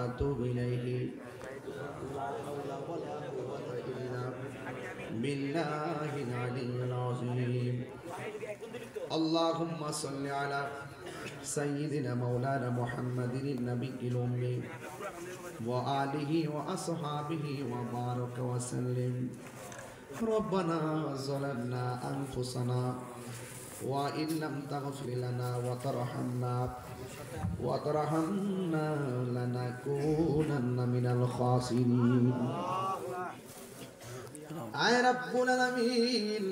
وأتوب إليه بالله العلي العظيم اللهم صل على سيدنا مولانا محمد النبي الأمي وآله وأصحابه وبارك وسلم ربنا ظلمنا أنفسنا وإن لم تغفر لنا وترحمنا لنكونن من الخاسرين আয় রব্বুল আলামিন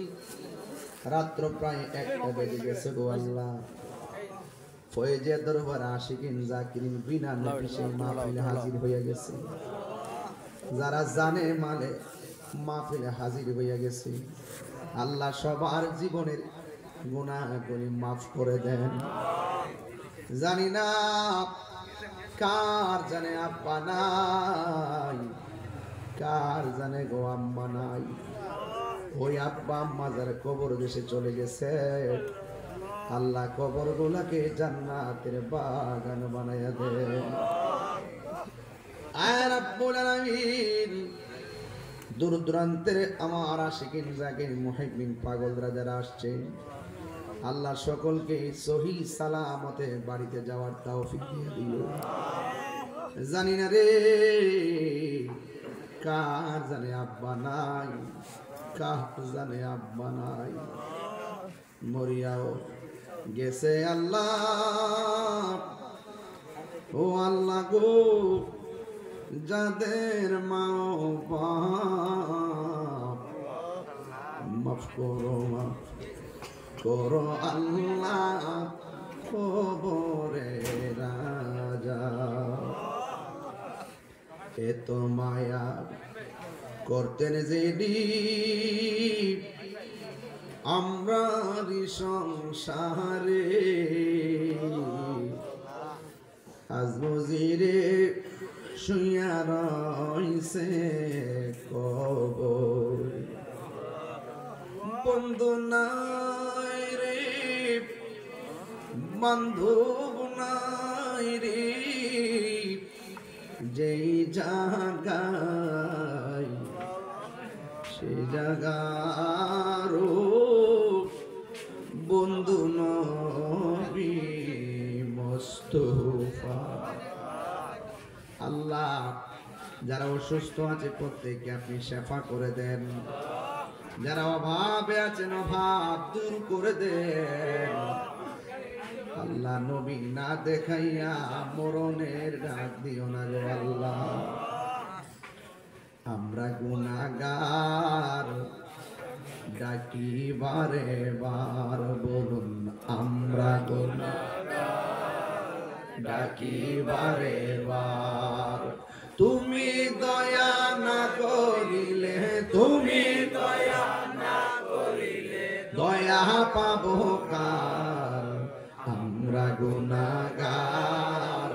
রাত্র প্রায় 1টা বেজে গেছে গো আল্লাহ ফয়েজের দরবার আশিকিন জাকিরিন বিনা নোটিশে মাহফিলে হাজির হয়ে গেছে যারা জানে মানে মাহফিলে হাজির হয়ে গেছে আল্লাহ সবার জীবনের গুনাহগুলি মাফ করে দেন জানি না কার জানে আব্বা নাই কার জানে গো আম্মা নাই ওই আব্বা আম্মা যারা কবর দেশে চলে গেছে আল্লাহ কবর গুলাকে জান্নাতের বাগান বানায়া দেন আয় রব্বুল আলামিন দূর দূরান্তের আমার আশিকিন জাকির মুহিব্বিন পাগলরা যারা আসছে আল্লাহ সকলকে সহি সালামতে বাড়িতে যাওয়ার তৌফিক দিয়ে দিও জানি না রে কার জানে আব্বা নাই কার জানে আব্বা নাই মরিয়াও গেছে আল্লাহ ও আল্লাহ গো যাদের মা বাপ মাফ করো আল্লাহ কবরে রাজা এত মায়া করতেন যেদি আমরা সংসারে আজ নজিরে শুইয়া রইছে কবর বন্ধু নাই রে বান্ধব নাই রে যেই জায়গায় সে জায়গারও বন্ধু নবী মুস্তাফা আল্লাহ যারা অসুস্থ আছে প্রত্যেককে আপনি শেফা করে দেন যারা অভাবে আছেন অভাব দূর করে দেন আল্লাহ নবী না দেখাইয়া মরণের ডাক দিও না গো আল্লাহ আমরা গুনাহগার ডাকি বারে বার বলুন আমরা গুনাহগার ডাকি বারে বার তুমি দয়া না করিলে দয়া পাবো কার আমরা গুনাহগার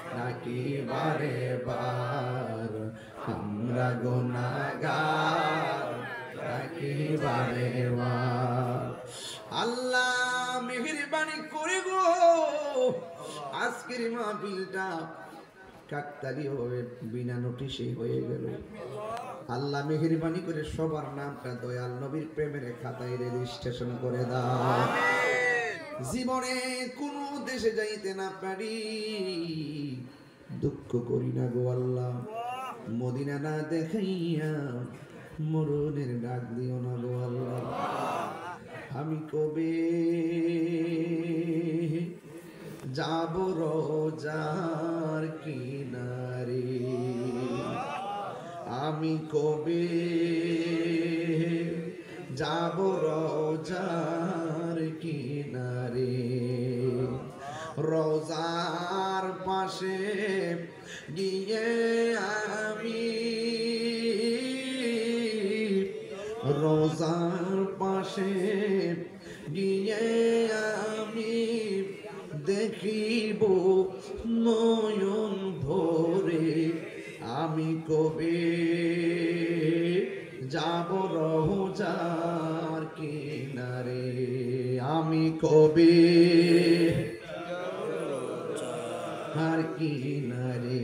ডাকি বারে বার আমরা গুনাহগার ডাকি বারে বার আল্লাহ মেহেরবানি করে গো আজকের মাহফিলটা কাকতালীয় ভাবে বিনা নোটিশে হয়ে গেল আল্লাহ মেহেরবানি করে সবার নামটা দয়াল নবীর প্রেমের খাতায় রেজিস্ট্রেশন করে দাও জীবনে কোন দেশে যাইতে না পারি দুঃখ করি না গো আল্লাহ মদিনা না দেখাইয়া মরণের ডাক দিও না গো আল্লাহ আমি কবে যাব রোজার কিনারে আমি কবে যাব রোজার কিনারে রোজার পাশে গিয়ে আমি রোজার পাশে গিয়ে আমি দেখিব নয়ন ভরে আমি কবে যাব রোজার কিনারে আমি কবে আর কিনারে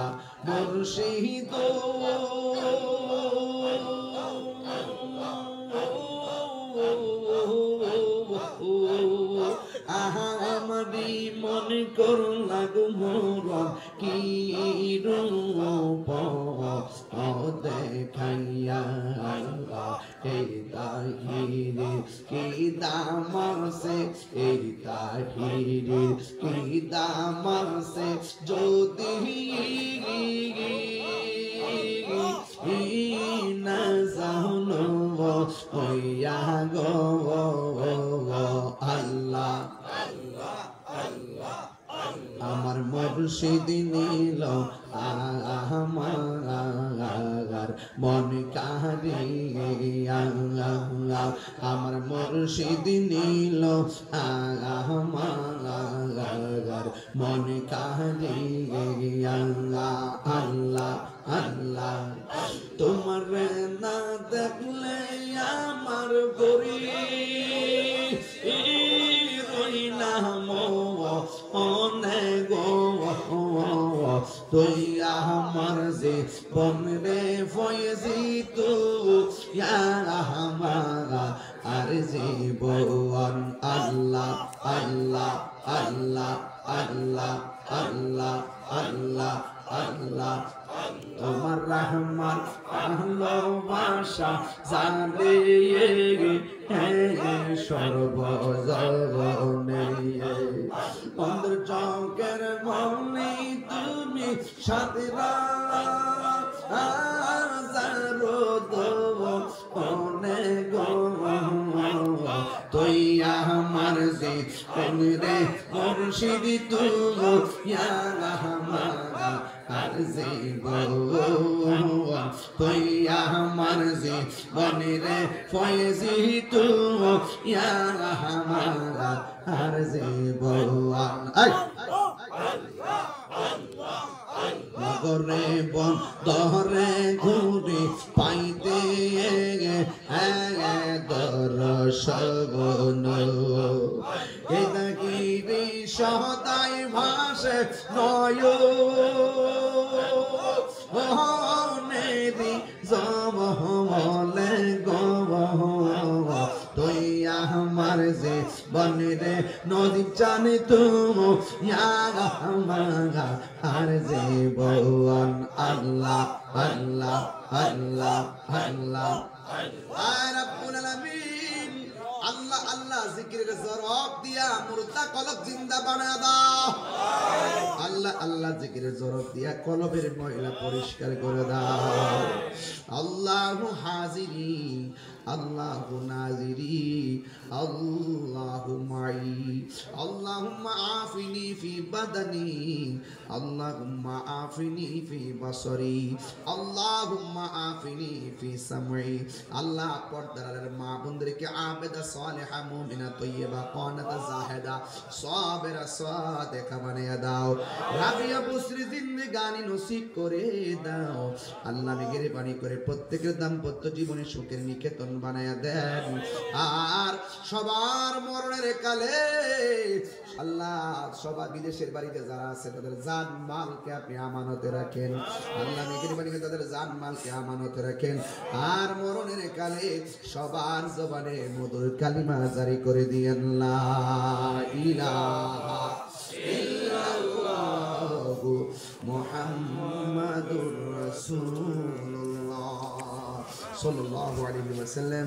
আল্লাহ মুর্শিদ আমারি মনে করলা গো মোরা কি রূপ দেখাইয়া এই তাহিরে কি দাম আছে এই তাহিরে কি দাম আছে যদি না জানো হইয়া গো আল্লাহ আমার মুর্শিদ নীল আমার মন কারিয়া আমার মুর্শিদ নীল আমার মন কারিয়া আল্লাহ আল্লাহ তোমার না দেখলে আমার গরি অনেক তুই আমার যে বনরে ফয়েজি তু আমার আর জীবন আল্লাহ আল্লাহ আল্লাহ আল্লাহ আল্লাহ আল্লাহ আল্লাহ তোমার রহমান ভালোবাসা জানে সর্বজনে অন্তর চৌকের মনে তুমি সাথীরা অনেক তুই আমার যে রে মুর্শিদ তুই আমার আর জীবন তুই আমার জীবন রে ফয়েজি তুই আমার আর জীবন নগরে বন দরে ঘুরে পাইতে দর্শন এটা গিরি সদাই ভাসে নয় নেদি জমলে গব তুই আমার যে বনরে নদী জানে তুমি আমার আর যে বন আল্লাহ আল্লাহ আল্লাহ আল্লাহ রাব্বুল আলামিন আল্লাহ আল্লাহ জিকিরের জরব দিয়া মুর্দা কলব জিন্দা বানায়া দাও আল্লাহ আল্লাহ জিকিরের জরব দিয়া কলবের ময়লা পরিষ্কার করে দাও আল্লাহু হাজিরি আল্লাহু নাজিরি আল্লাহু মাই আল্লাহুম্মা আফিনি ফি বাদানি আল্লাহুম্মা আফিনি ফি বাসরি আল্লাহুম্মা আফিনি ফি সামঈ আল্লাহ পর্দার মা বোনদেরকে আবেদা সালেহা মুমিনা তয়্যিবা কানাতা জাহিদা সাবিরা সাদিকা বানায়া দাও রাবিয়া বুসরি জিন্দেগানি নসিব করে দাও আল্লাহ মেহেরবানি করে প্রত্যেকের দাম্পত্য জীবনে সুখের নিকেতন বানায়া দেন আর সবার মরণের কালে আল্লাহ সবার বিদেশের বাড়িতে যারা আছে তাদের জান মালকে আপনি আমানতে রাখেন আল্লাহ মেহেরবানি করে তাদের জান মালকে আমানতে রাখেন আর মরণের কালে সবার জবানে মধুর কালিমা জারি করে দিয়েন লা ইলাহা ইল্লাল্লাহু মুহাম্মাদুর রাসূলুল্লাহ সাল্লাল্লাহু আলাইহি ওয়াসাল্লাম